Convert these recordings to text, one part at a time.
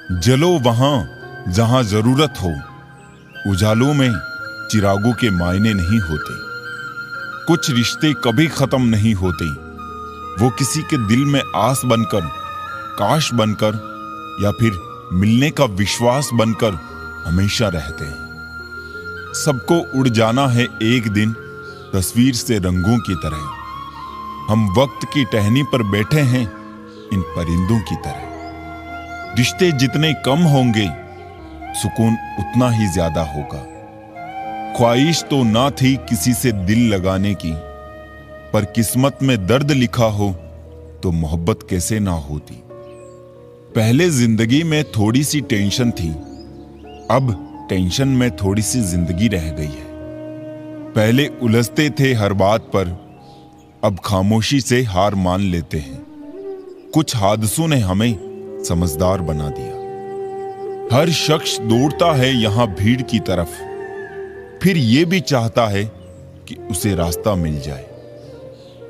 जलो वहां जहां जरूरत हो, उजालों में चिरागों के मायने नहीं होते। कुछ रिश्ते कभी खत्म नहीं होते, वो किसी के दिल में आस बनकर, काश बनकर या फिर मिलने का विश्वास बनकर हमेशा रहते हैं। सबको उड़ जाना है एक दिन तस्वीर से रंगों की तरह। हम वक्त की टहनी पर बैठे हैं इन परिंदों की तरह। रिश्ते जितने कम होंगे, सुकून उतना ही ज्यादा होगा। ख्वाहिश तो ना थी किसी से दिल लगाने की, पर किस्मत में दर्द लिखा हो तो मोहब्बत कैसे ना होती। पहले जिंदगी में थोड़ी सी टेंशन थी, अब टेंशन में थोड़ी सी जिंदगी रह गई है। पहले उलझते थे हर बात पर, अब खामोशी से हार मान लेते हैं। कुछ हादसों ने हमें समझदार बना दिया। हर शख्स दौड़ता है यहां भीड़ की तरफ, फिर यह भी चाहता है कि उसे रास्ता मिल जाए।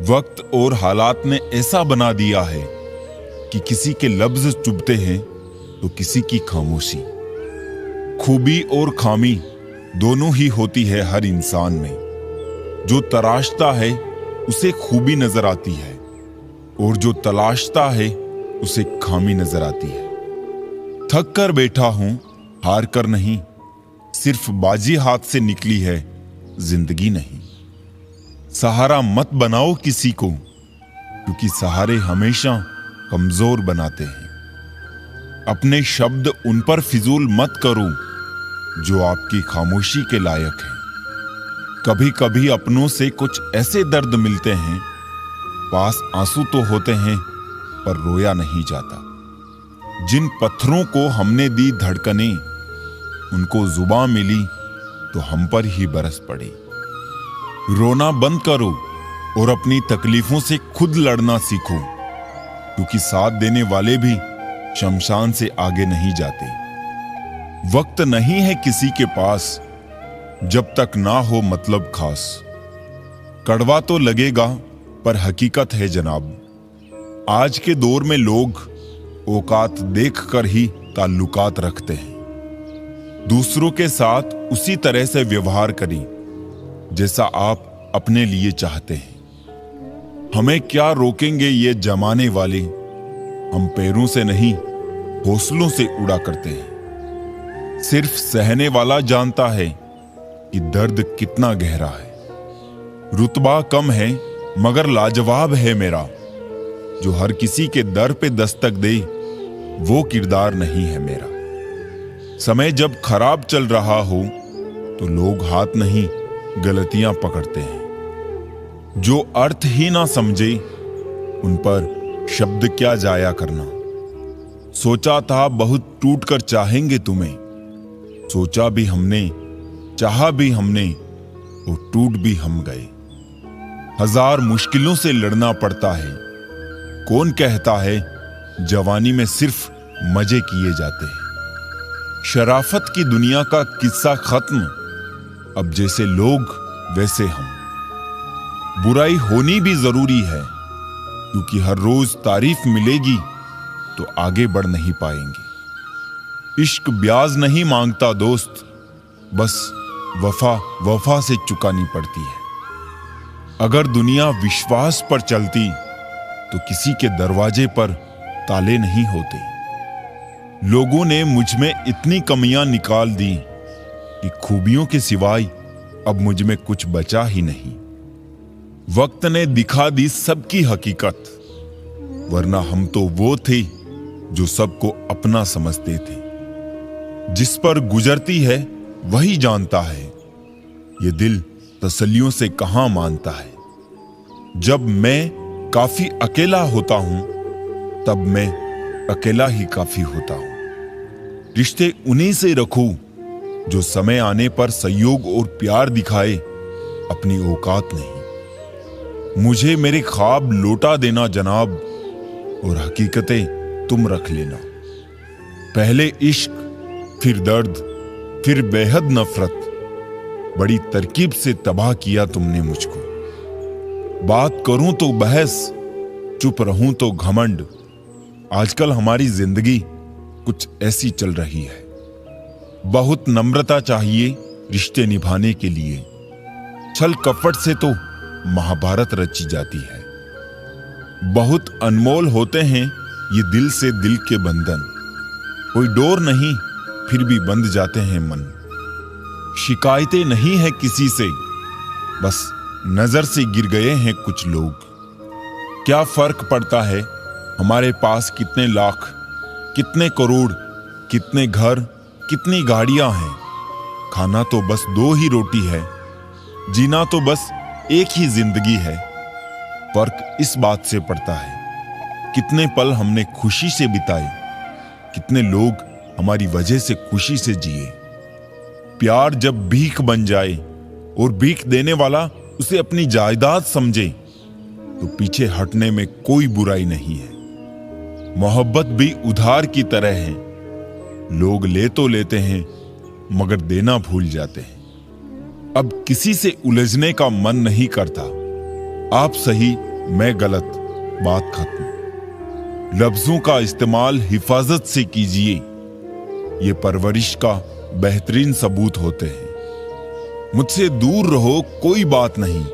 वक्त और हालात ने ऐसा बना दिया है कि किसी के लफ्ज चुभते हैं तो किसी की खामोशी। खूबी और खामी दोनों ही होती है हर इंसान में। जो तराशता है उसे खूबी नजर आती है, और जो तलाशता है उसे खामी नजर आती है। थक कर बैठा हूं, हार कर नहीं, सिर्फ बाजी हाथ से निकली है, जिंदगी नहीं। सहारा मत बनाओ किसी को, क्योंकि सहारे हमेशा कमजोर बनाते हैं। अपने शब्द उन पर फिजूल मत करो जो आपकी खामोशी के लायक है। कभी कभी अपनों से कुछ ऐसे दर्द मिलते हैं, पास आंसू तो होते हैं पर रोया नहीं जाता। जिन पत्थरों को हमने दी धड़कनें, उनको जुबान मिली तो हम पर ही बरस पड़ी। रोना बंद करो और अपनी तकलीफों से खुद लड़ना सीखो, क्योंकि साथ देने वाले भी शमशान से आगे नहीं जाते। वक्त नहीं है किसी के पास जब तक ना हो मतलब खास। कड़वा तो लगेगा पर हकीकत है जनाब। आज के दौर में लोग औकात देखकर ही ताल्लुकात रखते हैं। दूसरों के साथ उसी तरह से व्यवहार करें जैसा आप अपने लिए चाहते हैं। हमें क्या रोकेंगे ये जमाने वाले, हम पैरों से नहीं हौसलों से उड़ा करते हैं। सिर्फ सहने वाला जानता है कि दर्द कितना गहरा है। रुतबा कम है मगर लाजवाब है मेरा, जो हर किसी के दर पे दस्तक दे वो किरदार नहीं है मेरा। समय जब खराब चल रहा हो तो लोग हाथ नहीं गलतियां पकड़ते हैं। जो अर्थ ही ना समझे उन पर शब्द क्या जाया करना। सोचा था बहुत टूट कर चाहेंगे तुम्हें, सोचा भी हमने, चाहा भी हमने, और टूट भी हम गए। हजार मुश्किलों से लड़ना पड़ता है। कौन कहता है जवानी में सिर्फ मजे किए जाते हैं। शराफत की दुनिया का किस्सा खत्म, अब जैसे लोग वैसे हम। बुराई होनी भी जरूरी है, क्योंकि हर रोज तारीफ मिलेगी तो आगे बढ़ नहीं पाएंगे। इश्क ब्याज नहीं मांगता दोस्त, बस वफा वफा से चुकानी पड़ती है। अगर दुनिया विश्वास पर चलती तो किसी के दरवाजे पर ताले नहीं होते। लोगों ने मुझ में इतनी कमियां निकाल दी कि खूबियों के सिवाय अब मुझ में कुछ बचा ही नहीं। वक्त ने दिखा दी सबकी हकीकत, वरना हम तो वो थे जो सबको अपना समझते थे। जिस पर गुजरती है वही जानता है, ये दिल तसल्लियों से कहां मानता है। जब मैं काफी अकेला होता हूं तब मैं अकेला ही काफी होता हूं। रिश्ते उन्हीं से रखो जो समय आने पर सहयोग और प्यार दिखाए, अपनी औकात नहीं। मुझे मेरे ख्वाब लौटा देना जनाब, और हकीकतें तुम रख लेना। पहले इश्क, फिर दर्द, फिर बेहद नफरत, बड़ी तरकीब से तबाह किया तुमने मुझको। बात करूं तो बहस, चुप रहूं तो घमंड। आजकल हमारी जिंदगी कुछ ऐसी चल रही है। बहुत नम्रता चाहिए रिश्ते निभाने के लिए। छल कपट से तो महाभारत रची जाती है। बहुत अनमोल होते हैं ये दिल से दिल के बंधन। कोई डोर नहीं फिर भी बंध जाते हैं मन। शिकायतें नहीं है किसी से, बस नजर से गिर गए हैं कुछ लोग। क्या फर्क पड़ता है हमारे पास कितने लाख, कितने करोड़, कितने घर, कितनी गाड़ियां हैं। खाना तो बस 2 ही रोटी है, जीना तो बस एक ही जिंदगी है। फर्क इस बात से पड़ता है कितने पल हमने खुशी से बिताए, कितने लोग हमारी वजह से खुशी से जिए। प्यार जब भीख बन जाए और भीख देने वाला उसे अपनी जायदाद समझे तो पीछे हटने में कोई बुराई नहीं है। मोहब्बत भी उधार की तरह है। लोग ले तो लेते हैं मगर देना भूल जाते हैं। अब किसी से उलझने का मन नहीं करता। आप सही मैं गलत, बात खत्म। लफ्जों का इस्तेमाल हिफाजत से कीजिए, ये परवरिश का बेहतरीन सबूत होते हैं। मुझसे दूर रहो कोई बात नहीं,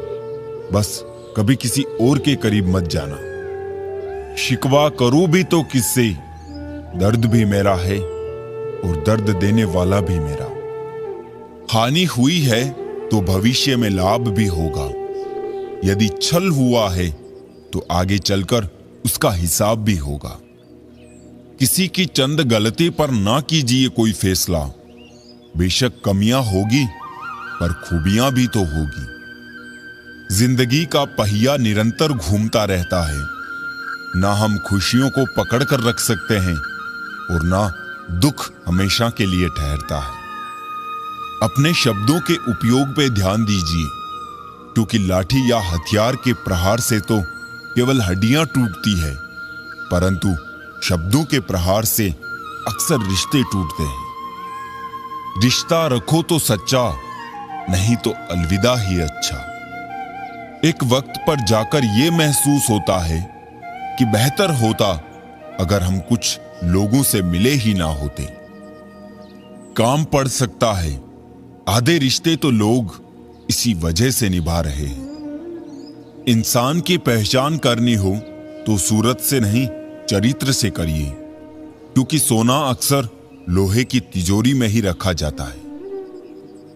बस कभी किसी और के करीब मत जाना। शिकवा करूं भी तो किससे, दर्द भी मेरा है और दर्द देने वाला भी मेरा। हानि हुई है तो भविष्य में लाभ भी होगा। यदि छल हुआ है तो आगे चलकर उसका हिसाब भी होगा। किसी की चंद गलती पर ना कीजिए कोई फैसला। बेशक कमियां होगी पर खूबियां भी तो होगी। जिंदगी का पहिया निरंतर घूमता रहता है। ना हम खुशियों को पकड़ कर रख सकते हैं और ना दुख हमेशा के लिए ठहरता है। अपने शब्दों के उपयोग पे ध्यान दीजिए, क्योंकि लाठी या हथियार के प्रहार से तो केवल हड्डियां टूटती है, परंतु शब्दों के प्रहार से अक्सर रिश्ते टूटते हैं। रिश्ता रखो तो सच्चा, नहीं तो अलविदा ही अच्छा। एक वक्त पर जाकर यह महसूस होता है कि बेहतर होता अगर हम कुछ लोगों से मिले ही ना होते। काम पड़ सकता है, आधे रिश्ते तो लोग इसी वजह से निभा रहे हैं। इंसान की पहचान करनी हो तो सूरत से नहीं चरित्र से करिए, क्योंकि सोना अक्सर लोहे की तिजोरी में ही रखा जाता है।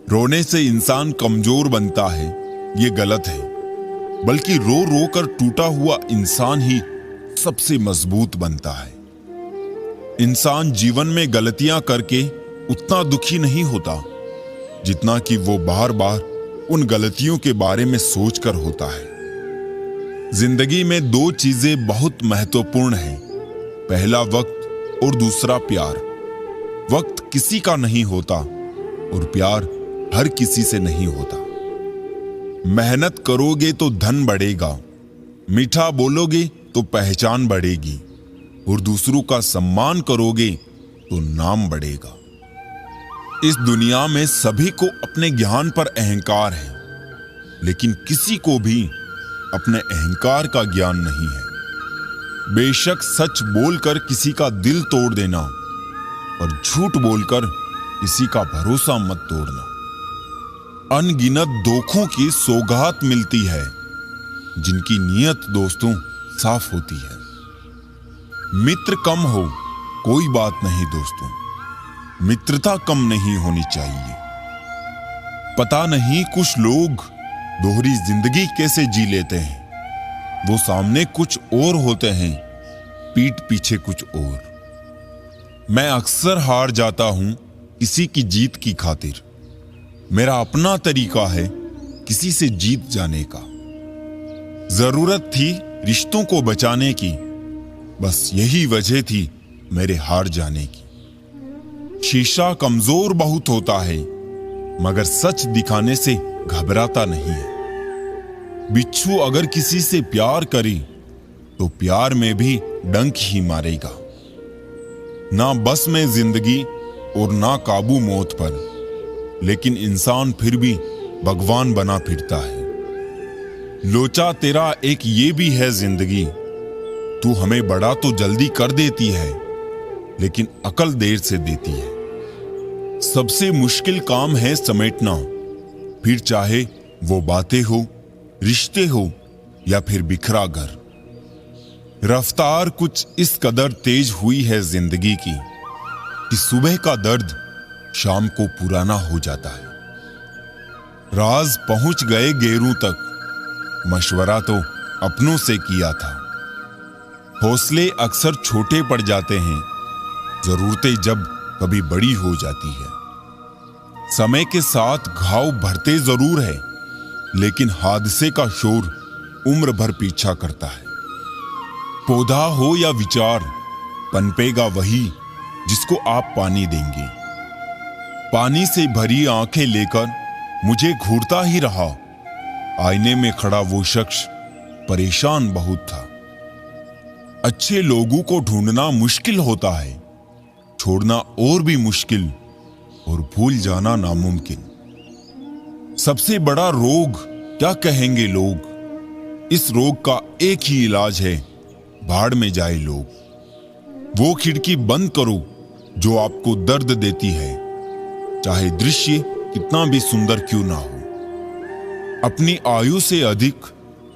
रोने से इंसान कमजोर बनता है ये गलत है, बल्कि रो रो कर टूटा हुआ इंसान ही सबसे मजबूत बनता है। इंसान जीवन में गलतियां करके उतना दुखी नहीं होता जितना कि वो बार बार उन गलतियों के बारे में सोचकर होता है। जिंदगी में 2 चीजें बहुत महत्वपूर्ण हैं, पहला वक्त और दूसरा प्यार। वक्त किसी का नहीं होता और प्यार हर किसी से नहीं होता। मेहनत करोगे तो धन बढ़ेगा, मीठा बोलोगे तो पहचान बढ़ेगी और दूसरों का सम्मान करोगे तो नाम बढ़ेगा। इस दुनिया में सभी को अपने ज्ञान पर अहंकार है, लेकिन किसी को भी अपने अहंकार का ज्ञान नहीं है। बेशक सच बोलकर किसी का दिल तोड़ देना और झूठ बोलकर किसी का भरोसा मत तोड़ना। अनगिनत धोखों की सौगात मिलती है, जिनकी नीयत दोस्तों साफ होती है। मित्र कम हो कोई बात नहीं दोस्तों, मित्रता कम नहीं होनी चाहिए। पता नहीं कुछ लोग दोहरी जिंदगी कैसे जी लेते हैं। वो सामने कुछ और होते हैं, पीठ पीछे कुछ और। मैं अक्सर हार जाता हूं किसी की जीत की खातिर। मेरा अपना तरीका है किसी से जीत जाने का। जरूरत थी रिश्तों को बचाने की, बस यही वजह थी मेरे हार जाने की। शीशा कमजोर बहुत होता है, मगर सच दिखाने से घबराता नहीं है। बिच्छू अगर किसी से प्यार करे तो प्यार में भी डंक ही मारेगा। ना बस में जिंदगी और ना काबू मौत पर, लेकिन इंसान फिर भी भगवान बना फिरता है। लोचा तेरा एक ये भी है जिंदगी, तू हमें बड़ा तो जल्दी कर देती है, लेकिन अकल देर से देती है। सबसे मुश्किल काम है समेटना, फिर चाहे वो बातें हो, रिश्ते हो या फिर बिखरा घर। रफ्तार कुछ इस कदर तेज हुई है जिंदगी की कि सुबह का दर्द शाम को पुराना हो जाता है। राज पहुंच गए गैरों तक, मशवरा तो अपनों से किया था। हौसले अक्सर छोटे पड़ जाते हैं, जरूरतें जब कभी बड़ी हो जाती है। समय के साथ घाव भरते जरूर है, लेकिन हादसे का शोर उम्र भर पीछा करता है। पौधा हो या विचार, पनपेगा वही जिसको आप पानी देंगे। पानी से भरी आंखें लेकर मुझे घूरता ही रहा। आईने में खड़ा वो शख्स परेशान बहुत था। अच्छे लोगों को ढूंढना मुश्किल होता है, छोड़ना और भी मुश्किल, और भूल जाना नामुमकिन। सबसे बड़ा रोग क्या कहेंगे लोग, इस रोग का एक ही इलाज है, भाड़ में जाए लोग। वो खिड़की बंद करो जो आपको दर्द देती है, चाहे दृश्य कितना भी सुंदर क्यों ना हो। अपनी आयु से अधिक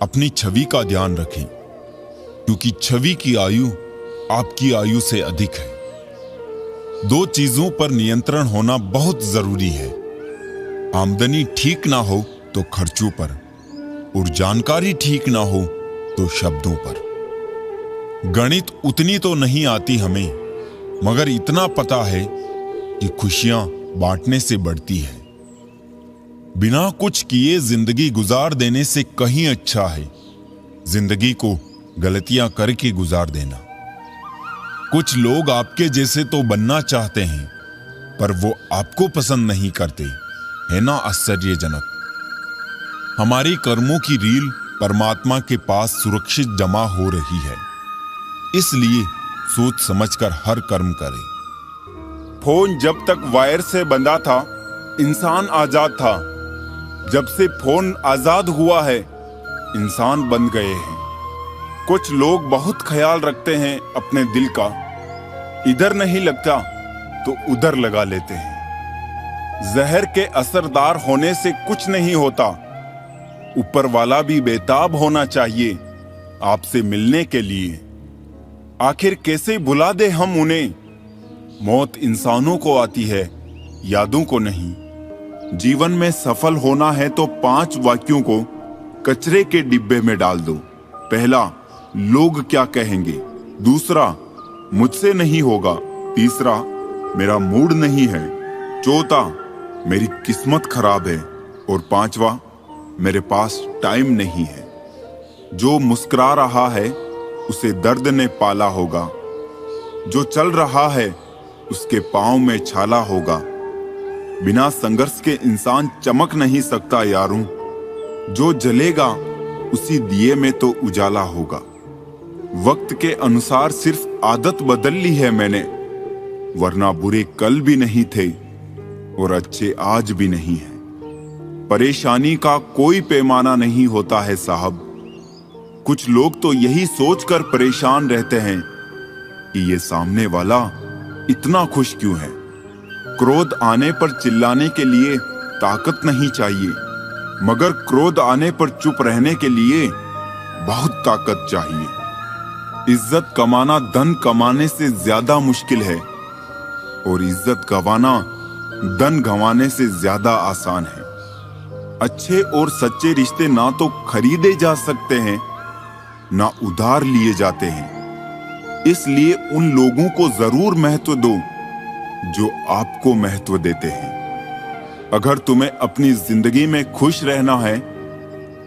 अपनी छवि का ध्यान रखें, क्योंकि छवि की आयु आपकी आयु से अधिक है। दो चीजों पर नियंत्रण होना बहुत जरूरी है। आमदनी ठीक ना हो तो खर्चों पर, और जानकारी ठीक ना हो तो शब्दों पर। गणित उतनी तो नहीं आती हमें, मगर इतना पता है कि खुशियां बांटने से बढ़ती है। बिना कुछ किए जिंदगी गुजार देने से कहीं अच्छा है जिंदगी को गलतियां करके गुजार देना। कुछ लोग आपके जैसे तो बनना चाहते हैं, पर वो आपको पसंद नहीं करते, है ना आश्चर्यजनक। हमारी कर्मों की रील परमात्मा के पास सुरक्षित जमा हो रही है, इसलिए सोच समझकर हर कर्म करें। फोन जब तक वायर से बंधा था, इंसान आजाद था। जब से फोन आजाद हुआ है, इंसान बन गए हैं। कुछ लोग बहुत ख्याल रखते हैं अपने दिल का, इधर नहीं लगता तो उधर लगा लेते हैं। जहर के असरदार होने से कुछ नहीं होता, ऊपर वाला भी बेताब होना चाहिए आपसे मिलने के लिए। आखिर कैसे भुला दे हम उन्हें, मौत इंसानों को आती है, यादों को नहीं। जीवन में सफल होना है तो 5 वाक्यों को कचरे के डिब्बे में डाल दो। पहला, लोग क्या कहेंगे। दूसरा, मुझसे नहीं होगा। तीसरा, मेरा मूड नहीं है। चौथा, मेरी किस्मत खराब है। और 5वां, मेरे पास टाइम नहीं है। जो मुस्कुरा रहा है उसे दर्द ने पाला होगा, जो चल रहा है उसके पांव में छाला होगा। बिना संघर्ष के इंसान चमक नहीं सकता यारों, जो जलेगा उसी दिए में तो उजाला होगा। वक्त के अनुसार सिर्फ आदत बदल ली है मैंने, वरना बुरे कल भी नहीं थे और अच्छे आज भी नहीं है। परेशानी का कोई पैमाना नहीं होता है साहब। कुछ लोग तो यही सोचकर परेशान रहते हैं कि ये सामने वाला इतना खुश क्यों है। क्रोध आने पर चिल्लाने के लिए ताकत नहीं चाहिए, मगर क्रोध आने पर चुप रहने के लिए बहुत ताकत चाहिए। इज्जत कमाना धन कमाने से ज्यादा मुश्किल है, और इज्जत गंवाना धन गंवाने से ज्यादा आसान है। अच्छे और सच्चे रिश्ते ना तो खरीदे जा सकते हैं, ना उधार लिए जाते हैं। इसलिए उन लोगों को जरूर महत्व दो जो आपको महत्व देते हैं। अगर तुम्हें अपनी जिंदगी में खुश रहना है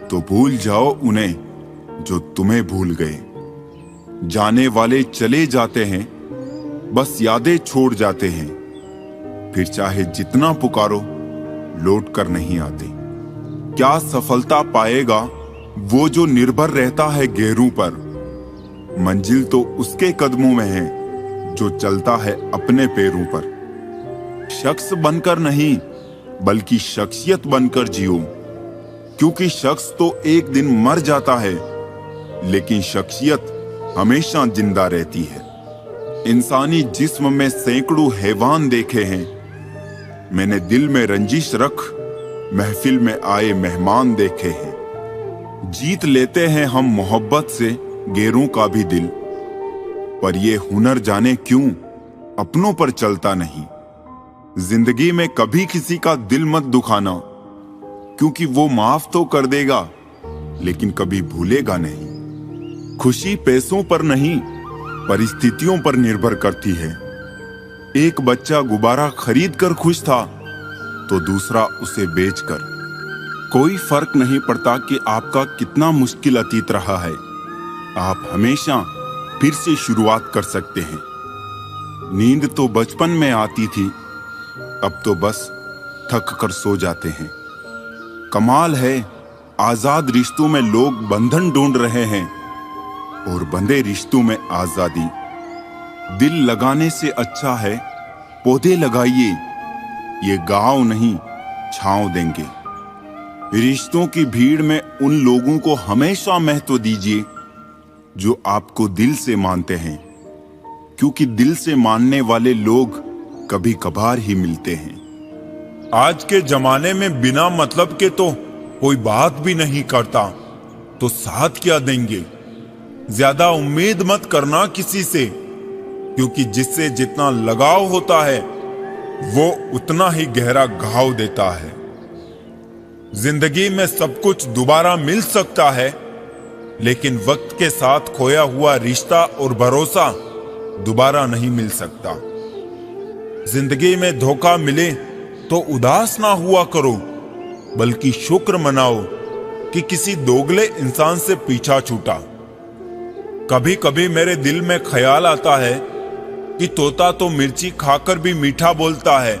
तो भूल जाओ उन्हें जो तुम्हें भूल गए। जाने वाले चले जाते हैं, बस यादें छोड़ जाते हैं, फिर चाहे जितना पुकारो लौट कर नहीं आते। क्या सफलता पाएगा वो जो निर्भर रहता है गैरों पर। मंजिल तो उसके कदमों में है जो चलता है अपने पैरों पर। शख्स बनकर नहीं बल्कि शख्सियत बनकर जियो, क्योंकि शख्स तो एक दिन मर जाता है, लेकिन शख्सियत हमेशा जिंदा रहती है। इंसानी जिस्म में सैकड़ों हैवान देखे हैं। मैंने दिल में रंजिश रख महफिल में आए मेहमान देखे हैं। जीत लेते हैं हम मोहब्बत से गैरों का भी दिल, पर ये हुनर जाने क्यों अपनों पर चलता नहीं। जिंदगी में कभी किसी का दिल मत दुखाना, क्योंकि वो माफ तो कर देगा लेकिन कभी भूलेगा नहीं। खुशी पैसों पर नहीं, परिस्थितियों पर निर्भर करती है। एक बच्चा गुब्बारा खरीद कर खुश था तो दूसरा उसे बेचकर। कोई फर्क नहीं पड़ता कि आपका कितना मुश्किल अतीत रहा है, आप हमेशा फिर से शुरुआत कर सकते हैं। नींद तो बचपन में आती थी, अब तो बस थक कर सो जाते हैं। कमाल है, आजाद रिश्तों में लोग बंधन ढूंढ रहे हैं और बंधे रिश्तों में आजादी। दिल लगाने से अच्छा है पौधे लगाइए, ये गांव नहीं छांव देंगे। रिश्तों की भीड़ में उन लोगों को हमेशा महत्व दीजिए जो आपको दिल से मानते हैं, क्योंकि दिल से मानने वाले लोग कभी कभार ही मिलते हैं। आज के जमाने में बिना मतलब के तो कोई बात भी नहीं करता, तो साथ क्या देंगे। ज्यादा उम्मीद मत करना किसी से, क्योंकि जिससे जितना लगाव होता है वो उतना ही गहरा घाव देता है। जिंदगी में सब कुछ दोबारा मिल सकता है, लेकिन वक्त के साथ खोया हुआ रिश्ता और भरोसा दोबारा नहीं मिल सकता। जिंदगी में धोखा मिले तो उदास ना हुआ करो, बल्कि शुक्र मनाओ कि किसी दोगले इंसान से पीछा छूटा। कभी कभी मेरे दिल में ख्याल आता है कि तोता तो मिर्ची खाकर भी मीठा बोलता है,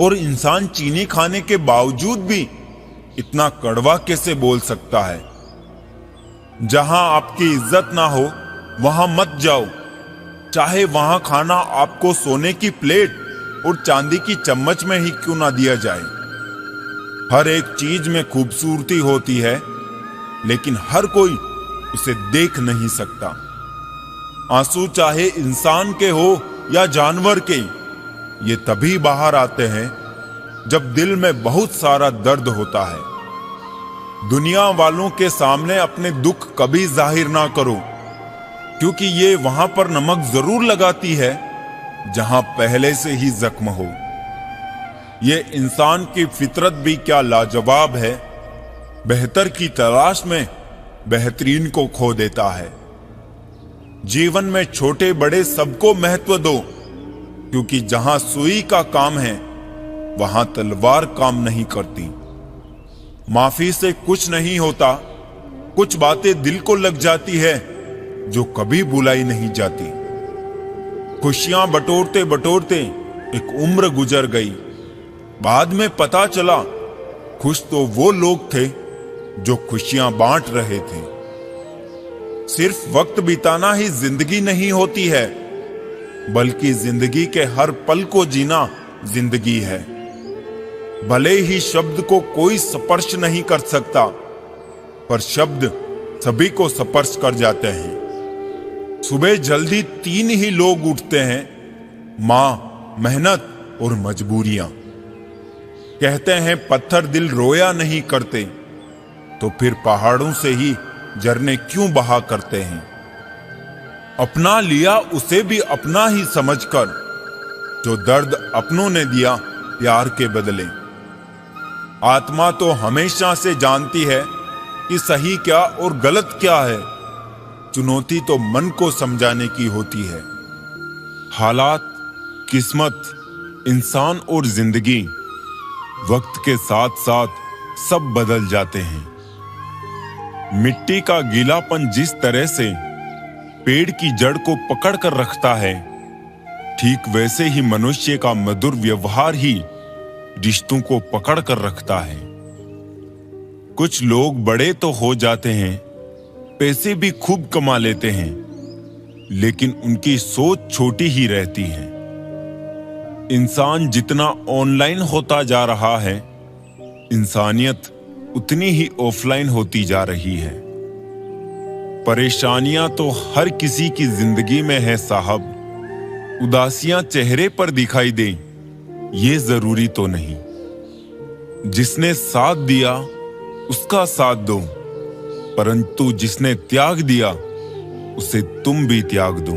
और इंसान चीनी खाने के बावजूद भी इतना कड़वा कैसे बोल सकता है। जहां आपकी इज्जत ना हो वहां मत जाओ, चाहे वहां खाना आपको सोने की प्लेट और चांदी की चम्मच में ही क्यों ना दिया जाए। हर एक चीज में खूबसूरती होती है, लेकिन हर कोई उसे देख नहीं सकता। आंसू चाहे इंसान के हो या जानवर के, ये तभी बाहर आते हैं जब दिल में बहुत सारा दर्द होता है। दुनिया वालों के सामने अपने दुख कभी जाहिर ना करो, क्योंकि ये वहां पर नमक जरूर लगाती है जहां पहले से ही जख्म हो। ये इंसान की फितरत भी क्या लाजवाब है, बेहतर की तलाश में बेहतरीन को खो देता है। जीवन में छोटे बड़े सबको महत्व दो, क्योंकि जहां सुई का काम है वहां तलवार काम नहीं करती। माफी से कुछ नहीं होता, कुछ बातें दिल को लग जाती है जो कभी भुलाई नहीं जाती। खुशियां बटोरते बटोरते एक उम्र गुजर गई, बाद में पता चला खुश तो वो लोग थे जो खुशियां बांट रहे थे। सिर्फ वक्त बिताना ही जिंदगी नहीं होती है, बल्कि जिंदगी के हर पल को जीना जिंदगी है। भले ही शब्द को कोई स्पर्श नहीं कर सकता, पर शब्द सभी को स्पर्श कर जाते हैं। सुबह जल्दी 3 ही लोग उठते हैं, मां, मेहनत और मजबूरियां। कहते हैं पत्थर दिल रोया नहीं करते, तो फिर पहाड़ों से ही झरने क्यों बहा करते हैं। अपना लिया उसे भी अपना ही समझकर, जो दर्द अपनों ने दिया प्यार के बदले। आत्मा तो हमेशा से जानती है कि सही क्या और गलत क्या है, चुनौती तो मन को समझाने की होती है। हालात, किस्मत, इंसान और जिंदगी वक्त के साथ साथ सब बदल जाते हैं। मिट्टी का गीलापन जिस तरह से पेड़ की जड़ को पकड़ कर रखता है, ठीक वैसे ही मनुष्य का मधुर व्यवहार ही रिश्तों को पकड़ कर रखता है। कुछ लोग बड़े तो हो जाते हैं, पैसे भी खूब कमा लेते हैं, लेकिन उनकी सोच छोटी ही रहती है। इंसान जितना ऑनलाइन होता जा रहा है, इंसानियत उतनी ही ऑफलाइन होती जा रही है। परेशानियां तो हर किसी की जिंदगी में है साहब, उदासियां चेहरे पर दिखाई दें, ये जरूरी तो नहीं। जिसने साथ दिया उसका साथ दो, परंतु जिसने त्याग दिया उसे तुम भी त्याग दो।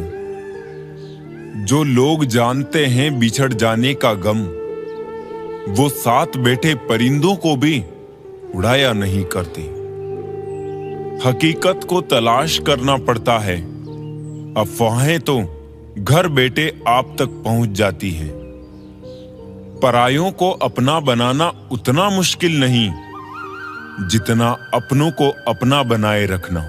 जो लोग जानते हैं बिछड़ जाने का गम, वो साथ बैठे परिंदों को भी उड़ाया नहीं करते। हकीकत को तलाश करना पड़ता है, अफवाहें तो घर बैठे आप तक पहुंच जाती हैं। परायों को अपना बनाना उतना मुश्किल नहीं जितना अपनों को अपना बनाए रखना।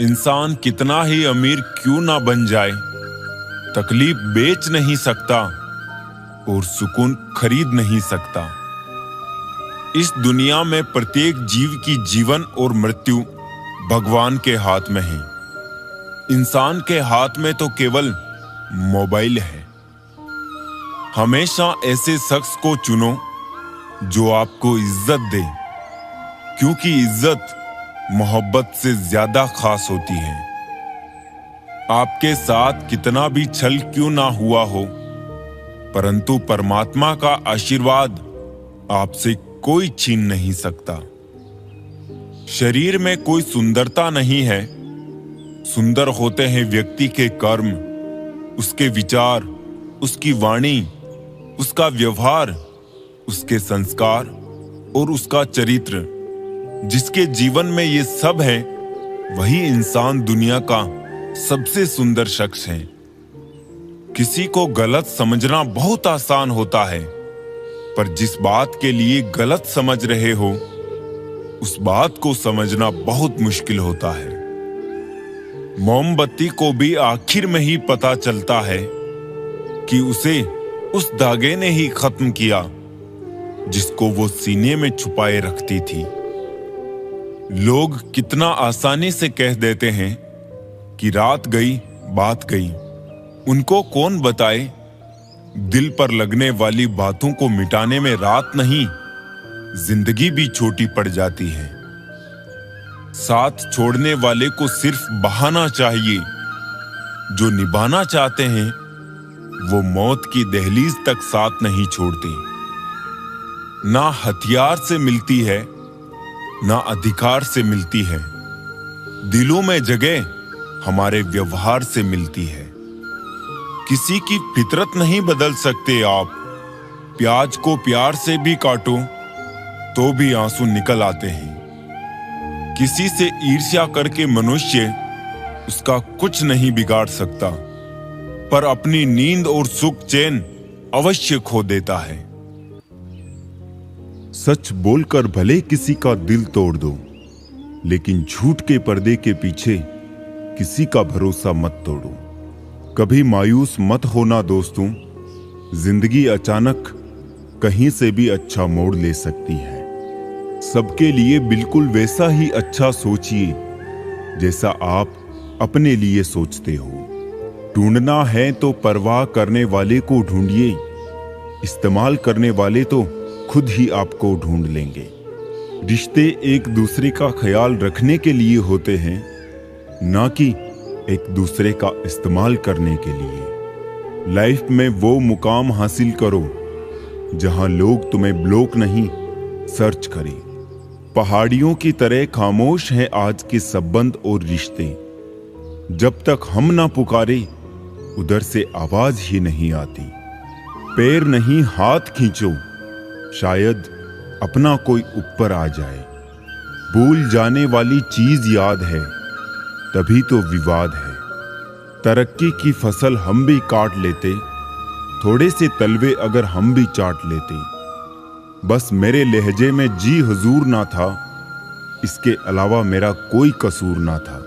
इंसान कितना ही अमीर क्यों ना बन जाए, तकलीफ बेच नहीं सकता और सुकून खरीद नहीं सकता। इस दुनिया में प्रत्येक जीव की जीवन और मृत्यु भगवान के हाथ में है। इंसान के हाथ में तो केवल मोबाइल है। हमेशा ऐसे शख्स को चुनो जो आपको इज्जत दे, क्योंकि इज्जत मोहब्बत से ज्यादा खास होती है। आपके साथ कितना भी छल क्यों ना हुआ हो, परंतु परमात्मा का आशीर्वाद आपसे कोई छीन नहीं सकता। शरीर में कोई सुंदरता नहीं है, सुंदर होते हैं व्यक्ति के कर्म, उसके विचार, उसकी वाणी, उसका व्यवहार, उसके संस्कार और उसका चरित्र। जिसके जीवन में ये सब है, वही इंसान दुनिया का सबसे सुंदर शख्स है। किसी को गलत समझना बहुत आसान होता है, पर जिस बात के लिए गलत समझ रहे हो, उस बात को समझना बहुत मुश्किल होता है। मोमबत्ती को भी आखिर में ही पता चलता है कि उसे उस धागे ने ही खत्म किया जिसको वो सीने में छुपाए रखती थी। लोग कितना आसानी से कह देते हैं कि रात गई बात गई। उनको कौन बताए, दिल पर लगने वाली बातों को मिटाने में रात नहीं, जिंदगी भी छोटी पड़ जाती है। साथ छोड़ने वाले को सिर्फ बहाना चाहिए, जो निभाना चाहते हैं वो मौत की दहलीज तक साथ नहीं छोड़ते। ना हथियार से मिलती है, ना अधिकार से मिलती है। दिलों में जगह हमारे व्यवहार से मिलती है। किसी की फितरत नहीं बदल सकते आप। प्याज को प्यार से भी काटो तो भी आंसू निकल आते हैं। किसी से ईर्ष्या करके मनुष्य उसका कुछ नहीं बिगाड़ सकता, पर अपनी नींद और सुख चैन अवश्य खो देता है। सच बोलकर भले किसी का दिल तोड़ दो, लेकिन झूठ के पर्दे के पीछे किसी का भरोसा मत तोड़ो। कभी मायूस मत होना दोस्तों, जिंदगी अचानक कहीं से भी अच्छा मोड़ ले सकती है। सबके लिए बिल्कुल वैसा ही अच्छा सोचिए जैसा आप अपने लिए सोचते हो। ढूंढना है तो परवाह करने वाले को ढूंढिए, इस्तेमाल करने वाले तो खुद ही आपको ढूंढ लेंगे। रिश्ते एक दूसरे का ख्याल रखने के लिए होते हैं, ना कि एक दूसरे का इस्तेमाल करने के लिए। लाइफ में वो मुकाम हासिल करो जहां लोग तुम्हें ब्लॉक नहीं सर्च करें। पहाड़ियों की तरह खामोश हैं आज के संबंध और रिश्ते। जब तक हम ना पुकारे उधर से आवाज ही नहीं आती। पैर नहीं हाथ खींचो, शायद अपना कोई ऊपर आ जाए। भूल जाने वाली चीज याद है, तभी तो विवाद है। तरक्की की फसल हम भी काट लेते, थोड़े से तलवे अगर हम भी चाट लेते। बस मेरे लहजे में जी हुजूर ना था, इसके अलावा मेरा कोई कसूर ना था।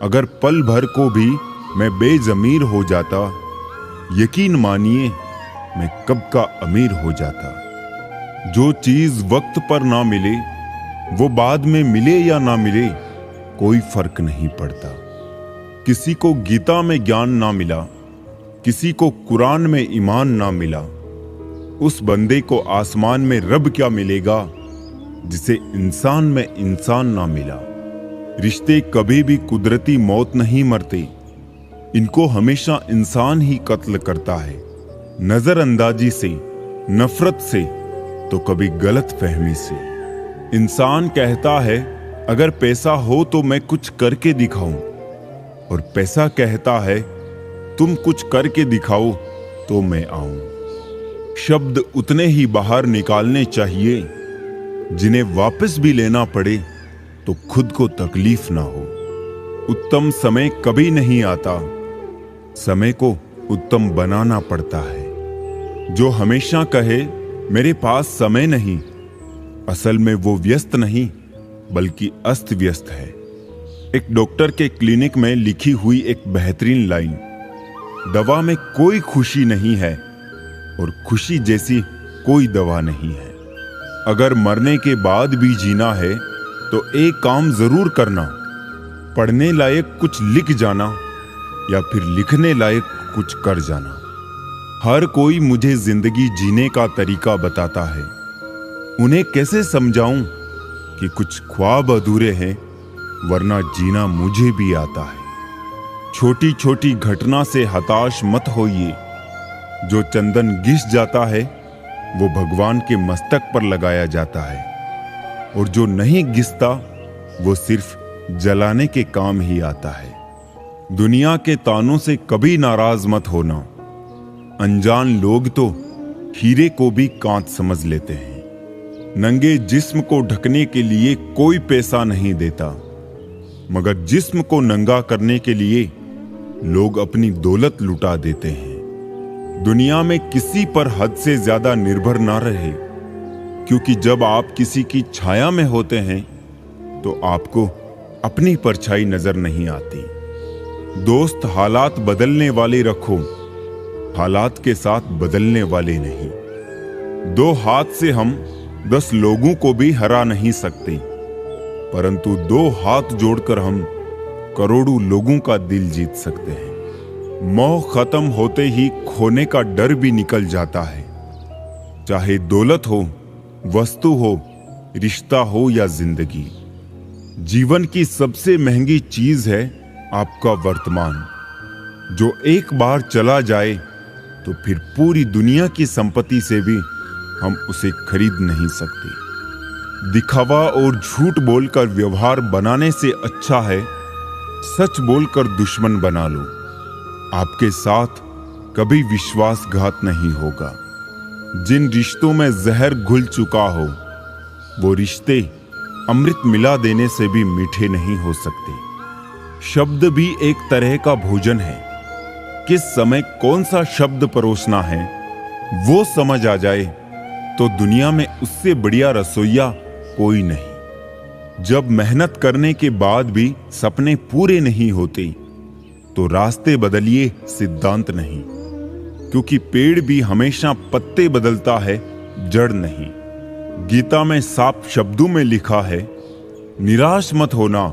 अगर पल भर को भी मैं बेजमीर हो जाता, यकीन मानिए मैं कब का अमीर हो जाता। जो चीज वक्त पर ना मिले वो बाद में मिले या ना मिले कोई फर्क नहीं पड़ता। किसी को गीता में ज्ञान ना मिला, किसी को कुरान में ईमान ना मिला, उस बंदे को आसमान में रब क्या मिलेगा जिसे इंसान में इंसान ना मिला। रिश्ते कभी भी कुदरती मौत नहीं मरते, इनको हमेशा इंसान ही कत्ल करता है, नजरअंदाजी से, नफरत से, तो कभी गलत फहमी से। इंसान कहता है अगर पैसा हो तो मैं कुछ करके दिखाऊं, और पैसा कहता है तुम कुछ करके दिखाओ तो मैं आऊं। शब्द उतने ही बाहर निकालने चाहिए जिन्हें वापस भी लेना पड़े तो खुद को तकलीफ ना हो। उत्तम समय कभी नहीं आता, समय को उत्तम बनाना पड़ता है। जो हमेशा कहे मेरे पास समय नहीं, असल में वो व्यस्त नहीं बल्कि अस्त व्यस्त है। एक डॉक्टर के क्लिनिक में लिखी हुई एक बेहतरीन लाइन, दवा में कोई खुशी नहीं है और खुशी जैसी कोई दवा नहीं है। अगर मरने के बाद भी जीना है तो एक काम जरूर करना, पढ़ने लायक कुछ लिख जाना या फिर लिखने लायक कुछ कर जाना। हर कोई मुझे जिंदगी जीने का तरीका बताता है, उन्हें कैसे समझाऊं कि कुछ ख्वाब अधूरे हैं, वरना जीना मुझे भी आता है। छोटी छोटी घटना से हताश मत होइए, जो चंदन घिस जाता है वो भगवान के मस्तक पर लगाया जाता है, और जो नहीं घिसता वो सिर्फ जलाने के काम ही आता है। दुनिया के तानों से कभी नाराज मत होना, अनजान लोग तो हीरे को भी कांच समझ लेते हैं। नंगे जिस्म को ढकने के लिए कोई पैसा नहीं देता, मगर जिस्म को नंगा करने के लिए लोग अपनी दौलत लुटा देते हैं। दुनिया में किसी पर हद से ज्यादा निर्भर ना रहे, क्योंकि जब आप किसी की छाया में होते हैं तो आपको अपनी परछाई नजर नहीं आती। दोस्त हालात बदलने वाले रखो, हालात के साथ बदलने वाले नहीं। दो हाथ से हम 10 लोगों को भी हरा नहीं सकते, परंतु 2 हाथ जोड़कर हम करोड़ों लोगों का दिल जीत सकते हैं। मोह खत्म होते ही खोने का डर भी निकल जाता है। चाहे दौलत हो, वस्तु हो, रिश्ता हो या जिंदगी, जीवन की सबसे महंगी चीज है आपका वर्तमान। जो एक बार चला जाए तो फिर पूरी दुनिया की संपत्ति से भी हम उसे खरीद नहीं सकते। दिखावा और झूठ बोलकर व्यवहार बनाने से अच्छा है सच बोलकर दुश्मन बना लो। आपके साथ कभी विश्वासघात नहीं होगा। जिन रिश्तों में जहर घुल चुका हो वो रिश्ते अमृत मिला देने से भी मीठे नहीं हो सकते। शब्द भी एक तरह का भोजन है। किस समय कौन सा शब्द परोसना है वो समझ आ जाए तो दुनिया में उससे बढ़िया रसोइया कोई नहीं। जब मेहनत करने के बाद भी सपने पूरे नहीं होते तो रास्ते बदलिए, सिद्धांत नहीं, क्योंकि पेड़ भी हमेशा पत्ते बदलता है, जड़ नहीं। गीता में साफ शब्दों में लिखा है, निराश मत होना,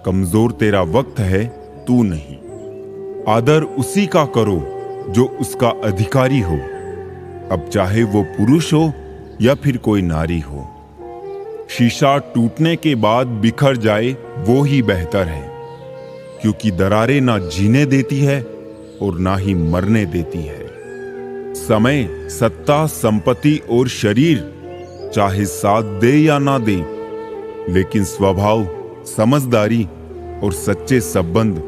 कमजोर तेरा वक्त है, तू नहीं। आदर उसी का करो जो उसका अधिकारी हो, अब चाहे वो पुरुष हो या फिर कोई नारी हो। शीशा टूटने के बाद बिखर जाए वो ही बेहतर है, क्योंकि दरारें ना जीने देती है और ना ही मरने देती है। समय, सत्ता, संपत्ति और शरीर चाहे साथ दे या ना दे, लेकिन स्वभाव, समझदारी और सच्चे संबंध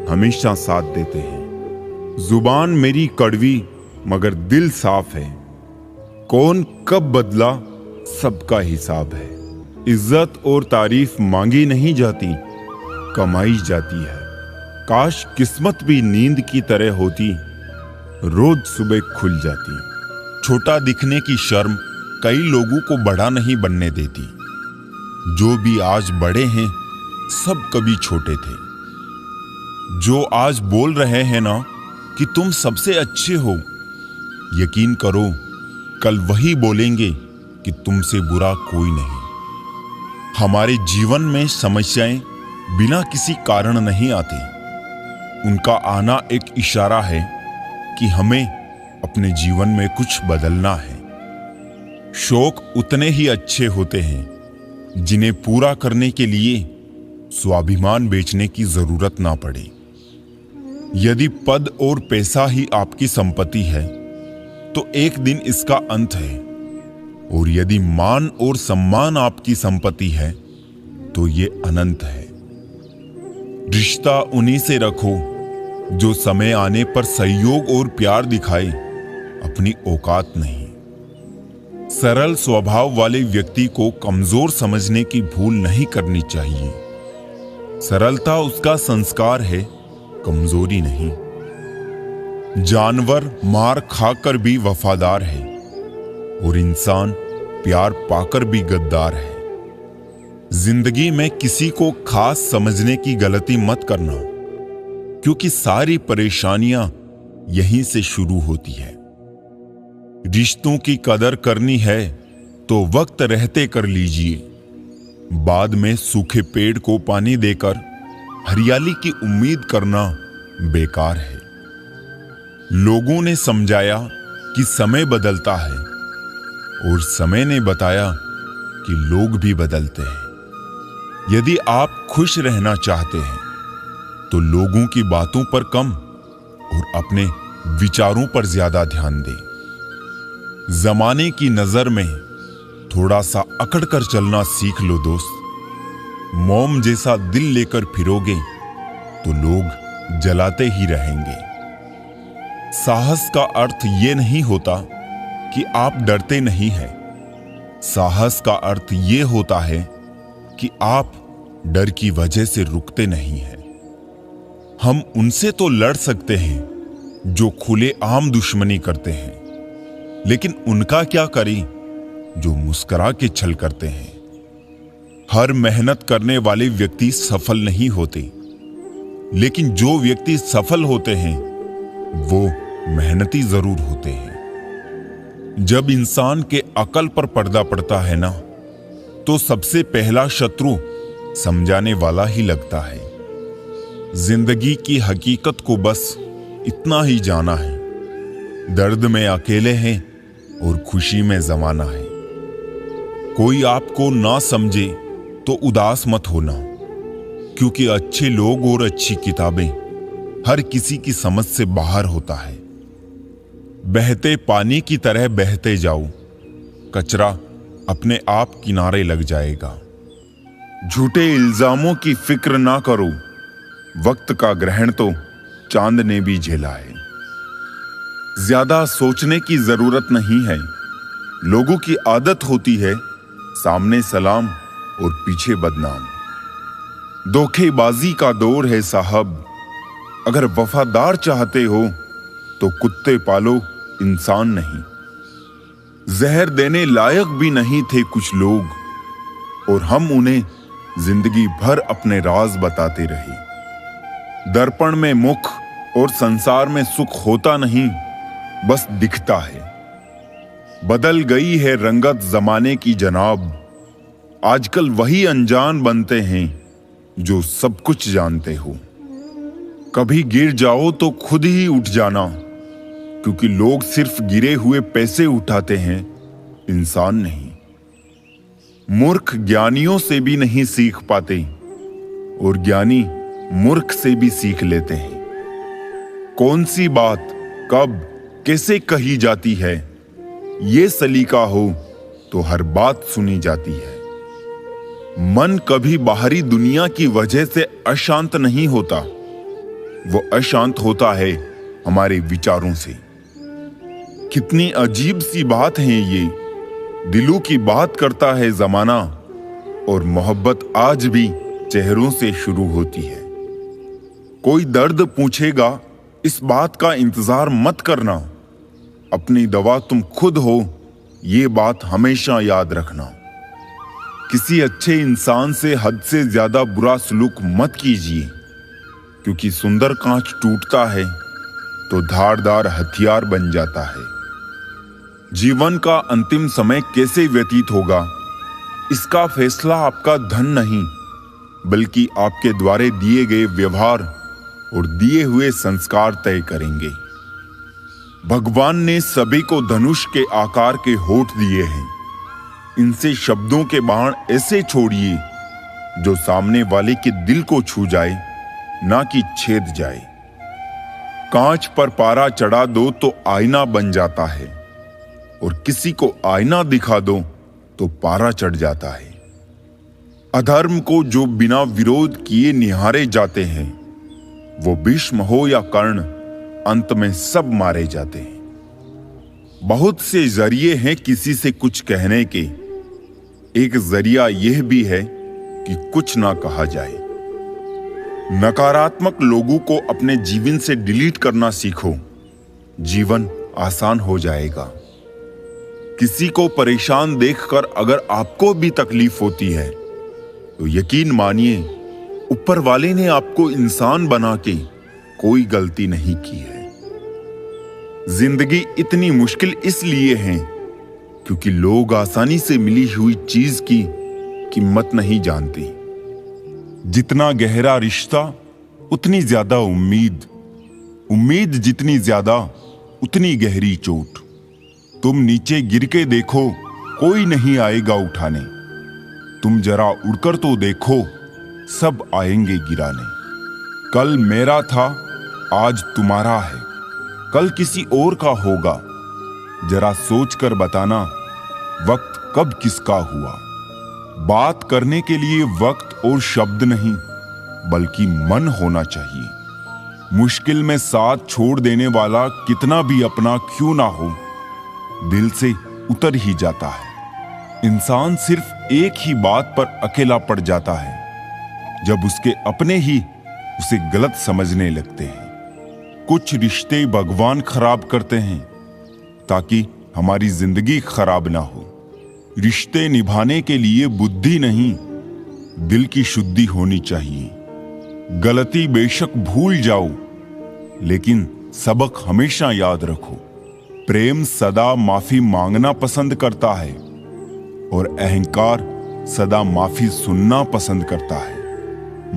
हमेशा साथ देते हैं। जुबान मेरी कड़वी मगर दिल साफ है, कौन कब बदला सबका हिसाब है। इज्जत और तारीफ मांगी नहीं जाती, कमाई जाती है। काश किस्मत भी नींद की तरह होती, रोज सुबह खुल जाती। छोटा दिखने की शर्म कई लोगों को बड़ा नहीं बनने देती। जो भी आज बड़े हैं सब कभी छोटे थे। जो आज बोल रहे हैं ना कि तुम सबसे अच्छे हो, यकीन करो कल वही बोलेंगे कि तुमसे बुरा कोई नहीं। हमारे जीवन में समस्याएं बिना किसी कारण नहीं आती, उनका आना एक इशारा है कि हमें अपने जीवन में कुछ बदलना है। शौक उतने ही अच्छे होते हैं जिन्हें पूरा करने के लिए स्वाभिमान बेचने की जरूरत ना पड़े। यदि पद और पैसा ही आपकी संपत्ति है तो एक दिन इसका अंत है, और यदि मान और सम्मान आपकी संपत्ति है तो ये अनंत है। रिश्ता उन्हीं से रखो जो समय आने पर सहयोग और प्यार दिखाए, अपनी औकात नहीं। सरल स्वभाव वाले व्यक्ति को कमजोर समझने की भूल नहीं करनी चाहिए। सरलता उसका संस्कार है, कमजोरी नहीं। जानवर मार खाकर भी वफादार है और इंसान प्यार पाकर भी गद्दार है। जिंदगी में किसी को खास समझने की गलती मत करना, क्योंकि सारी परेशानियां यहीं से शुरू होती है। रिश्तों की कदर करनी है तो वक्त रहते कर लीजिए, बाद में सूखे पेड़ को पानी देकर हरियाली की उम्मीद करना बेकार है। लोगों ने समझाया कि समय बदलता है और समय ने बताया कि लोग भी बदलते हैं। यदि आप खुश रहना चाहते हैं तो लोगों की बातों पर कम और अपने विचारों पर ज्यादा ध्यान दें। जमाने की नजर में थोड़ा सा अकड़ कर चलना सीख लो दोस्त। मोम जैसा दिल लेकर फिरोगे तो लोग जलाते ही रहेंगे। साहस का अर्थ ये नहीं होता कि आप डरते नहीं हैं। साहस का अर्थ ये होता है कि आप डर की वजह से रुकते नहीं हैं। हम उनसे तो लड़ सकते हैं जो खुले आम दुश्मनी करते हैं, लेकिन उनका क्या करें जो मुस्कुरा के छल करते हैं। हर मेहनत करने वाले व्यक्ति सफल नहीं होते, लेकिन जो व्यक्ति सफल होते हैं वो मेहनती जरूर होते हैं। जब इंसान के अकल पर पर्दा पड़ता है ना, तो सबसे पहला शत्रु समझाने वाला ही लगता है। जिंदगी की हकीकत को बस इतना ही जाना है, दर्द में अकेले हैं और खुशी में जमाना है। कोई आपको ना समझे तो उदास मत होना, क्योंकि अच्छे लोग और अच्छी किताबें हर किसी की समझ से बाहर होता है। बहते पानी की तरह बहते जाओ, कचरा अपने आप किनारे लग जाएगा। झूठे इल्जामों की फिक्र ना करो, वक्त का ग्रहण तो चांद ने भी झेला है। ज्यादा सोचने की जरूरत नहीं है। लोगों की आदत होती है सामने सलाम और पीछे बदनाम। धोखेबाजी का दौर है साहब। अगर वफादार चाहते हो तो कुत्ते पालो, इंसान नहीं। जहर देने लायक भी नहीं थे कुछ लोग, और हम उन्हें जिंदगी भर अपने राज बताते रहे। दर्पण में मुख और संसार में सुख होता नहीं, बस दिखता है। बदल गई है रंगत जमाने की जनाब। आजकल वही अनजान बनते हैं जो सब कुछ जानते हो। कभी गिर जाओ तो खुद ही उठ जाना, क्योंकि लोग सिर्फ गिरे हुए पैसे उठाते हैं, इंसान नहीं। मूर्ख ज्ञानियों से भी नहीं सीख पाते, और ज्ञानी मूर्ख से भी सीख लेते हैं। कौन सी बात कब कैसे कही जाती है, ये सलीका हो तो हर बात सुनी जाती है। मन कभी बाहरी दुनिया की वजह से अशांत नहीं होता, वो अशांत होता है हमारे विचारों से। कितनी अजीब सी बात है ये, दिलों की बात करता है जमाना, और मोहब्बत आज भी चेहरों से शुरू होती है। कोई दर्द पूछेगा, इस बात का इंतजार मत करना। अपनी दवा तुम खुद हो, ये बात हमेशा याद रखना। किसी अच्छे इंसान से हद से ज्यादा बुरा सलूक मत कीजिए, क्योंकि सुंदर कांच टूटता है तो धारदार हथियार बन जाता है। जीवन का अंतिम समय कैसे व्यतीत होगा, इसका फैसला आपका धन नहीं, बल्कि आपके द्वारा दिए गए व्यवहार और दिए हुए संस्कार तय करेंगे। भगवान ने सभी को धनुष के आकार के होठ दिए हैं। इनसे शब्दों के बाण ऐसे छोड़िए जो सामने वाले के दिल को छू जाए, ना कि छेद जाए। कांच पर पारा चढ़ा दो तो आईना बन जाता है, और किसी को आईना दिखा दो तो पारा चढ़ जाता है। अधर्म को जो बिना विरोध किए निहारे जाते हैं, वो भीष्म हो या कर्ण, अंत में सब मारे जाते हैं। बहुत से जरिए हैं किसी से कुछ कहने के, एक जरिया यह भी है कि कुछ ना कहा जाए। नकारात्मक लोगों को अपने जीवन से डिलीट करना सीखो, जीवन आसान हो जाएगा। किसी को परेशान देखकर अगर आपको भी तकलीफ होती है तो यकीन मानिए ऊपर वाले ने आपको इंसान बना के कोई गलती नहीं की है। जिंदगी इतनी मुश्किल इसलिए है क्योंकि लोग आसानी से मिली हुई चीज की कीमत नहीं जानते। जितना गहरा रिश्ता उतनी ज्यादा उम्मीद, उम्मीद जितनी ज्यादा उतनी गहरी चोट। तुम नीचे गिर के देखो, कोई नहीं आएगा उठाने। तुम जरा उड़कर तो देखो, सब आएंगे गिराने। कल मेरा था, आज तुम्हारा है, कल किसी और का होगा। जरा सोच कर बताना, वक्त कब किसका हुआ। बात करने के लिए वक्त और शब्द नहीं, बल्कि मन होना चाहिए। मुश्किल में साथ छोड़ देने वाला कितना भी अपना क्यों ना हो, दिल से उतर ही जाता है। इंसान सिर्फ एक ही बात पर अकेला पड़ जाता है, जब उसके अपने ही उसे गलत समझने लगते हैं। कुछ रिश्ते भगवान खराब करते हैं ताकि हमारी जिंदगी खराब ना हो। रिश्ते निभाने के लिए बुद्धि नहीं, दिल की शुद्धि होनी चाहिए। गलती बेशक भूल जाओ, लेकिन सबक हमेशा याद रखो। प्रेम सदा माफी मांगना पसंद करता है और अहंकार सदा माफी सुनना पसंद करता है।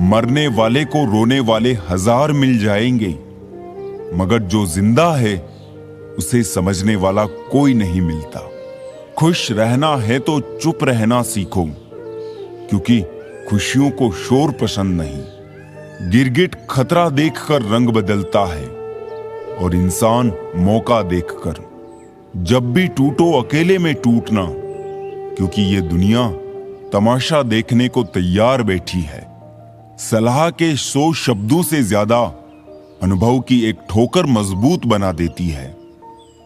मरने वाले को रोने वाले 1000 मिल जाएंगे, मगर जो जिंदा है उसे समझने वाला कोई नहीं मिलता। खुश रहना है तो चुप रहना सीखो, क्योंकि खुशियों को शोर पसंद नहीं। गिरगिट खतरा देखकर रंग बदलता है और इंसान मौका देखकर। जब भी टूटो अकेले में टूटना, क्योंकि ये दुनिया तमाशा देखने को तैयार बैठी है। सलाह के 100 शब्दों से ज्यादा अनुभव की एक ठोकर मजबूत बना देती है।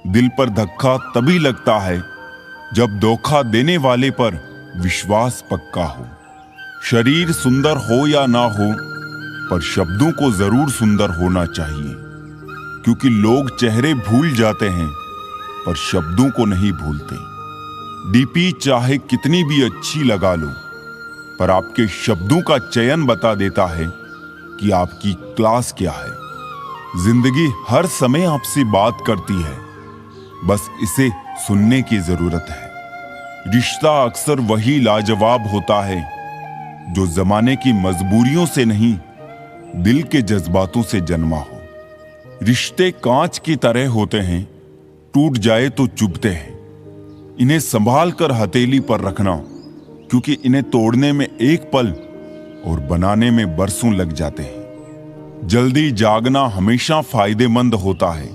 दिल पर धक्का तभी लगता है जब धोखा देने वाले पर विश्वास पक्का हो। शरीर सुंदर हो या ना हो, पर शब्दों को जरूर सुंदर होना चाहिए, क्योंकि लोग चेहरे भूल जाते हैं पर शब्दों को नहीं भूलते। डीपी चाहे कितनी भी अच्छी लगा लो, पर आपके शब्दों का चयन बता देता है कि आपकी क्लास क्या है। जिंदगी हर समय आपसे बात करती है, बस इसे सुनने की जरूरत है। रिश्ता अक्सर वही लाजवाब होता है जो जमाने की मजबूरियों से नहीं, दिल के जज्बातों से जन्मा हो। रिश्ते कांच की तरह होते हैं, टूट जाए तो चुभते हैं। इन्हें संभाल कर हथेली पर रखना, क्योंकि इन्हें तोड़ने में एक पल और बनाने में बरसों लग जाते हैं। जल्दी जागना हमेशा फायदेमंद होता है,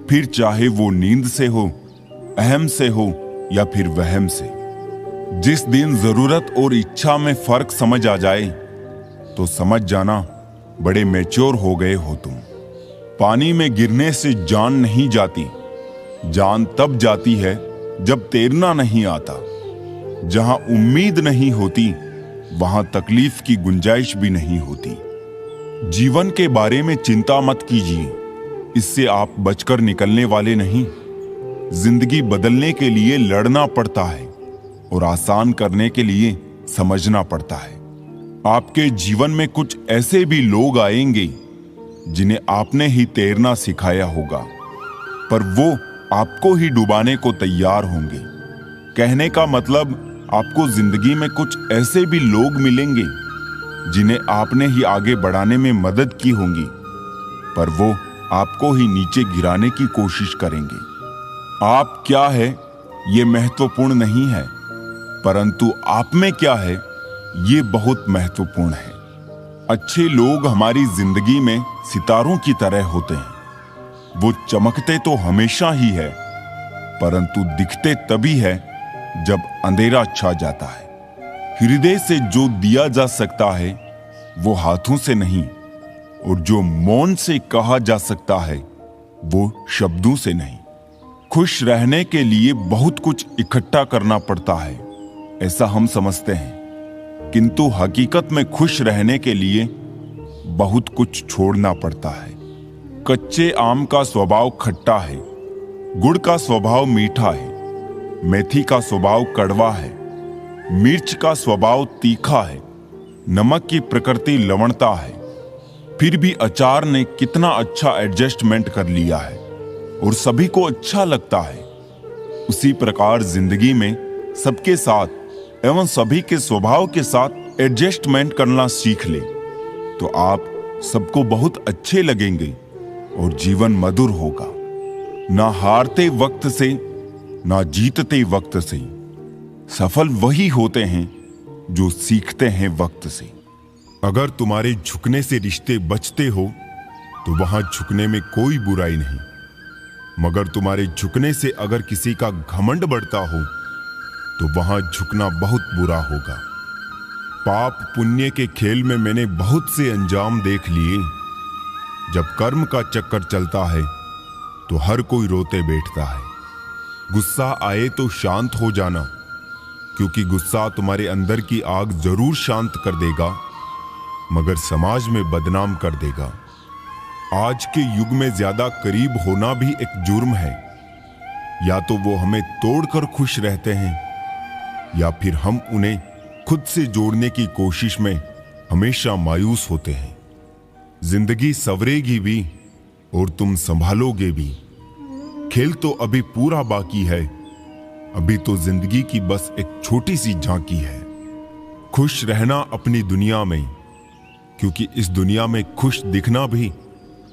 फिर चाहे वो नींद से हो, अहम से हो या फिर वहम से। जिस दिन जरूरत और इच्छा में फर्क समझ आ जाए तो समझ जाना बड़े मैच्योर हो गए हो तुम। पानी में गिरने से जान नहीं जाती, जान तब जाती है जब तैरना नहीं आता। जहां उम्मीद नहीं होती वहां तकलीफ की गुंजाइश भी नहीं होती। जीवन के बारे में चिंता मत कीजिए, इससे आप बचकर निकलने वाले नहीं। जिंदगी बदलने के लिए लड़ना पड़ता है और आसान करने के लिए समझना पड़ता है। आपके जीवन में कुछ ऐसे भी लोग आएंगे जिन्हें आपने ही तैरना सिखाया होगा, पर वो आपको ही डुबाने को तैयार होंगे। कहने का मतलब, आपको जिंदगी में कुछ ऐसे भी लोग मिलेंगे जिन्हें आपने ही आगे बढ़ाने में मदद की होगी, पर वो आपको ही नीचे गिराने की कोशिश करेंगे। आप क्या है ये महत्वपूर्ण नहीं है, परंतु आप में क्या है ये बहुत महत्वपूर्ण है। अच्छे लोग हमारी जिंदगी में सितारों की तरह होते हैं, वो चमकते तो हमेशा ही है, परंतु दिखते तभी है जब अंधेरा छा जाता है। हृदय से जो दिया जा सकता है वो हाथों से नहीं, और जो मौन से कहा जा सकता है वो शब्दों से नहीं। खुश रहने के लिए बहुत कुछ इकट्ठा करना पड़ता है, ऐसा हम समझते हैं, किंतु हकीकत में खुश रहने के लिए बहुत कुछ छोड़ना पड़ता है। कच्चे आम का स्वभाव खट्टा है, गुड़ का स्वभाव मीठा है, मेथी का स्वभाव कड़वा है, मिर्च का स्वभाव तीखा है, नमक की प्रकृति लवणता है। फिर भी अचार ने कितना अच्छा एडजस्टमेंट कर लिया है और सभी को अच्छा लगता है। उसी प्रकार जिंदगी में सबके साथ एवं सभी के स्वभाव के साथ एडजस्टमेंट करना सीख ले तो आप सबको बहुत अच्छे लगेंगे और जीवन मधुर होगा। ना हारते वक्त से ना जीतते वक्त से, सफल वही होते हैं जो सीखते हैं वक्त से। अगर तुम्हारे झुकने से रिश्ते बचते हो तो वहां झुकने में कोई बुराई नहीं, मगर तुम्हारे झुकने से अगर किसी का घमंड बढ़ता हो तो वहां झुकना बहुत बुरा होगा। पाप पुण्य के खेल में मैंने बहुत से अंजाम देख लिए। जब कर्म का चक्कर चलता है तो हर कोई रोते बैठता है। गुस्सा आए तो शांत हो जाना, क्योंकि गुस्सा तुम्हारे अंदर की आग जरूर शांत कर देगा मगर समाज में बदनाम कर देगा। आज के युग में ज्यादा करीब होना भी एक जुर्म है। या तो वो हमें तोड़कर खुश रहते हैं या फिर हम उन्हें खुद से जोड़ने की कोशिश में हमेशा मायूस होते हैं। जिंदगी संवरेगी भी और तुम संभालोगे भी। खेल तो अभी पूरा बाकी है, अभी तो जिंदगी की बस एक छोटी सी झांकी है। खुश रहना अपनी दुनिया में, क्योंकि इस दुनिया में खुश दिखना भी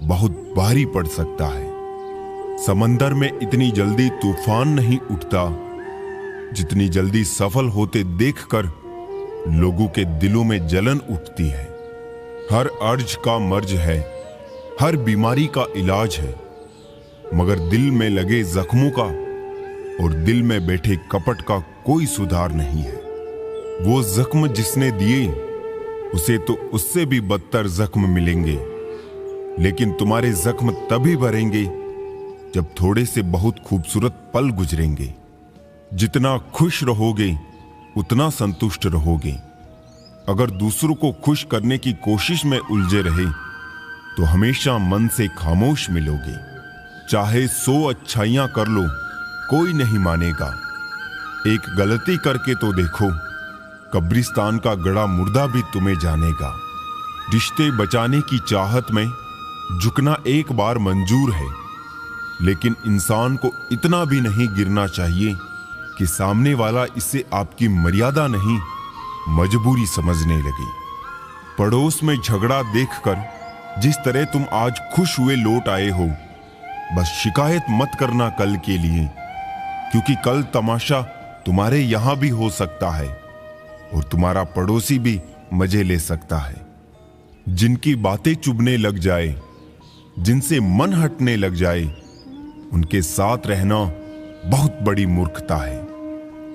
बहुत भारी पड़ सकता है। समंदर में इतनी जल्दी तूफान नहीं उठता जितनी जल्दी सफल होते देखकर लोगों के दिलों में जलन उठती है। हर अर्ज का मर्ज है, हर बीमारी का इलाज है, मगर दिल में लगे जख्मों का और दिल में बैठे कपट का कोई सुधार नहीं है। वो जख्म जिसने दिए उसे तो उससे भी बदतर जख्म मिलेंगे, लेकिन तुम्हारे जख्म तभी भरेंगे जब थोड़े से बहुत खूबसूरत पल गुजरेंगे। जितना खुश रहोगे उतना संतुष्ट रहोगे। अगर दूसरों को खुश करने की कोशिश में उलझे रहे तो हमेशा मन से खामोश मिलोगे। चाहे 100 अच्छाइयां कर लो, कोई नहीं मानेगा। एक गलती करके तो देखो, कब्रिस्तान का गड़ा मुर्दा भी तुम्हें जानेगा। रिश्ते बचाने की चाहत में झुकना एक बार मंजूर है, लेकिन इंसान को इतना भी नहीं गिरना चाहिए कि सामने वाला इसे आपकी मर्यादा नहीं मजबूरी समझने लगे। पड़ोस में झगड़ा देखकर जिस तरह तुम आज खुश हुए लौट आए हो, बस शिकायत मत करना कल के लिए, क्योंकि कल तमाशा तुम्हारे यहां भी हो सकता है और तुम्हारा पड़ोसी भी मजे ले सकता है। जिनकी बातें चुभने लग जाए, जिनसे मन हटने लग जाए, उनके साथ रहना बहुत बड़ी मूर्खता है।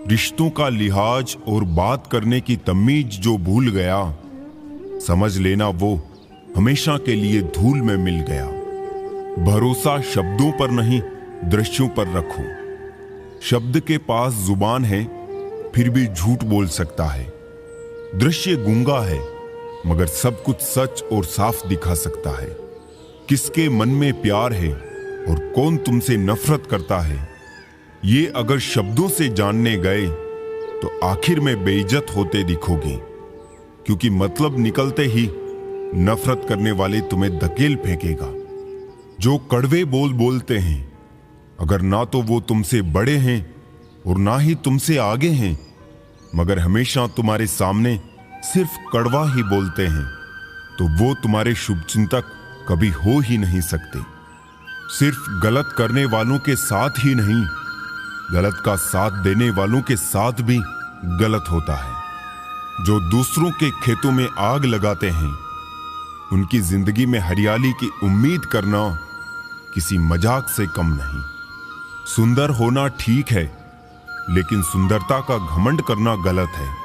रिश्तों का लिहाज और बात करने की तमीज जो भूल गया, समझ लेना वो हमेशा के लिए धूल में मिल गया। भरोसा शब्दों पर नहीं, दृश्यों पर रखो। शब्द के पास जुबान है फिर भी झूठ बोल सकता है। दृश्य गूंगा है मगर सब कुछ सच और साफ दिखा सकता है। किसके मन में प्यार है और कौन तुमसे नफरत करता है, ये अगर शब्दों से जानने गए तो आखिर में बेइज्जत होते दिखोगे, क्योंकि मतलब निकलते ही नफरत करने वाले तुम्हें धकेल फेंकेगा। जो कड़वे बोल बोलते हैं, अगर ना तो वो तुमसे बड़े हैं और ना ही तुमसे आगे हैं, मगर हमेशा तुम्हारे सामने सिर्फ कड़वा ही बोलते हैं, तो वो तुम्हारे शुभचिंतक कभी हो ही नहीं सकते। सिर्फ गलत करने वालों के साथ ही नहीं, गलत का साथ देने वालों के साथ भी गलत होता है। जो दूसरों के खेतों में आग लगाते हैं, उनकी जिंदगी में हरियाली की उम्मीद करना किसी मजाक से कम नहीं। सुंदर होना ठीक है, लेकिन सुंदरता का घमंड करना गलत है।